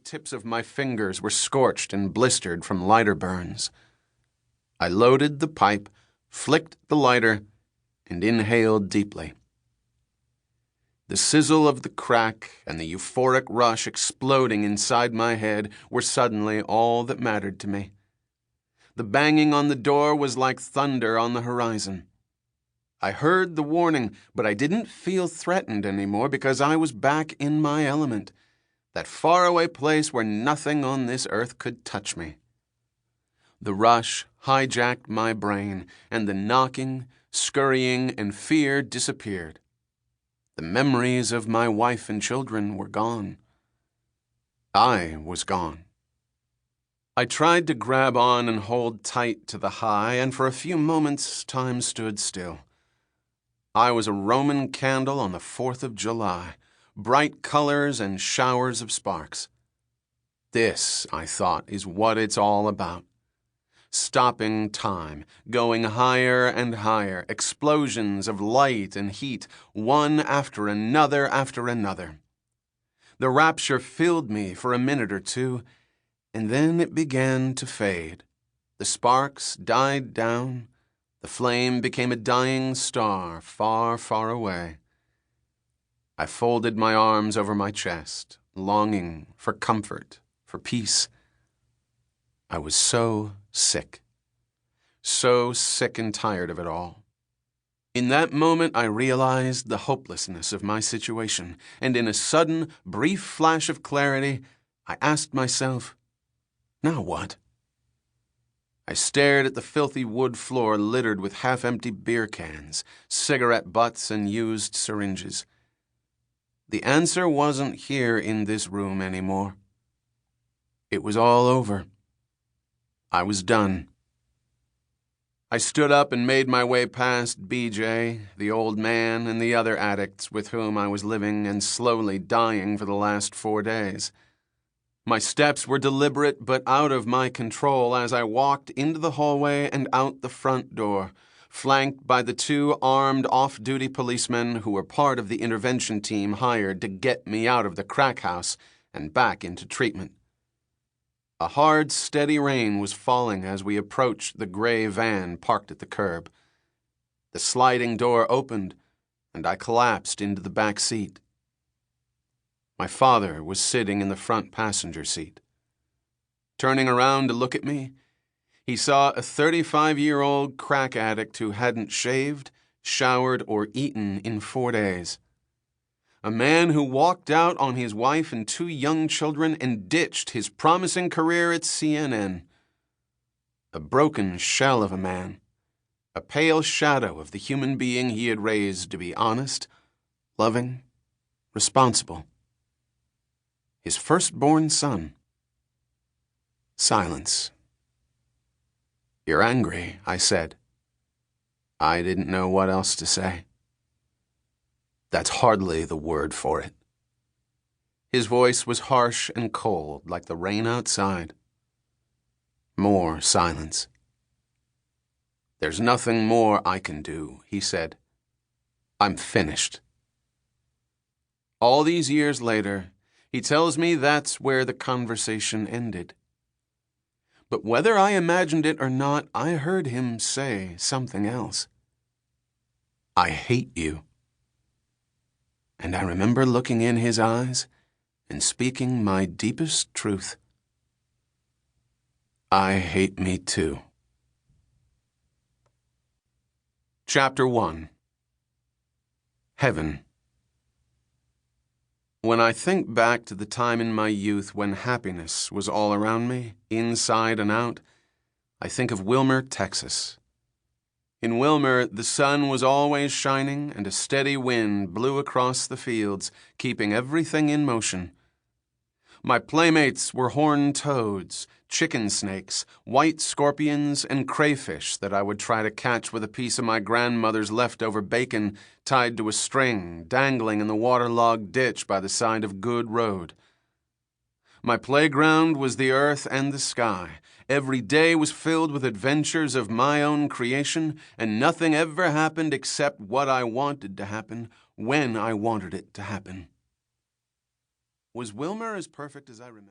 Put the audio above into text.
tips of my fingers were scorched and blistered from lighter burns. I loaded the pipe, flicked the lighter, and inhaled deeply. The sizzle of the crack and the euphoric rush exploding inside my head were suddenly all that mattered to me. The banging on the door was like thunder on the horizon. I heard the warning, but I didn't feel threatened anymore because I was back in my element, that faraway place where nothing on this earth could touch me. The rush hijacked my brain, and the knocking, scurrying, and fear disappeared. The memories of my wife and children were gone. I was gone. I tried to grab on and hold tight to the high, and for a few moments time stood still. I was a Roman candle on the 4th of July, bright colors and showers of sparks. This, I thought, is what it's all about. Stopping time, going higher and higher, explosions of light and heat, one after another after another. The rapture filled me for a minute or two, and then it began to fade. The sparks died down. The flame became a dying star far, far away. I folded my arms over my chest, longing for comfort, for peace. I was so sick and tired of it all. In that moment, I realized the hopelessness of my situation, and in a sudden, brief flash of clarity, I asked myself, now what? I stared at the filthy wood floor littered with half-empty beer cans, cigarette butts, and used syringes. The answer wasn't here in this room anymore. It was all over. I was done. I stood up and made my way past BJ, the old man, and the other addicts with whom I was living and slowly dying for the last 4 days. My steps were deliberate but out of my control as I walked into the hallway and out the front door, flanked by the 2 armed off-duty policemen who were part of the intervention team hired to get me out of the crack house and back into treatment. A hard, steady rain was falling as we approached the gray van parked at the curb. The sliding door opened, and I collapsed into the back seat. My father was sitting in the front passenger seat. Turning around to look at me, he saw a 35-year-old crack addict who hadn't shaved, showered, or eaten in 4 days. A man who walked out on his wife and 2 young children and ditched his promising career at CNN. A broken shell of a man, a pale shadow of the human being he had raised to be honest, loving, responsible. His firstborn son. Silence. "You're angry," I said. I didn't know what else to say. That's hardly the word for it. His voice was harsh and cold, like the rain outside. More silence. "There's nothing more I can do," he said. "I'm finished." All these years later, he tells me that's where the conversation ended. But whether I imagined it or not, I heard him say something else. "I hate you." And I remember looking in his eyes and speaking my deepest truth. I hate me too. Chapter 1. Heaven. When I think back to the time in my youth when happiness was all around me, inside and out, I think of Wilmer, Texas. In Wilmer, the sun was always shining and a steady wind blew across the fields, keeping everything in motion. My playmates were horned toads, chicken snakes, white scorpions, and crayfish that I would try to catch with a piece of my grandmother's leftover bacon tied to a string dangling in the waterlogged ditch by the side of Good Road. My playground was the earth and the sky. Every day was filled with adventures of my own creation, and nothing ever happened except what I wanted to happen, when I wanted it to happen. Was Wilmer as perfect as I remember?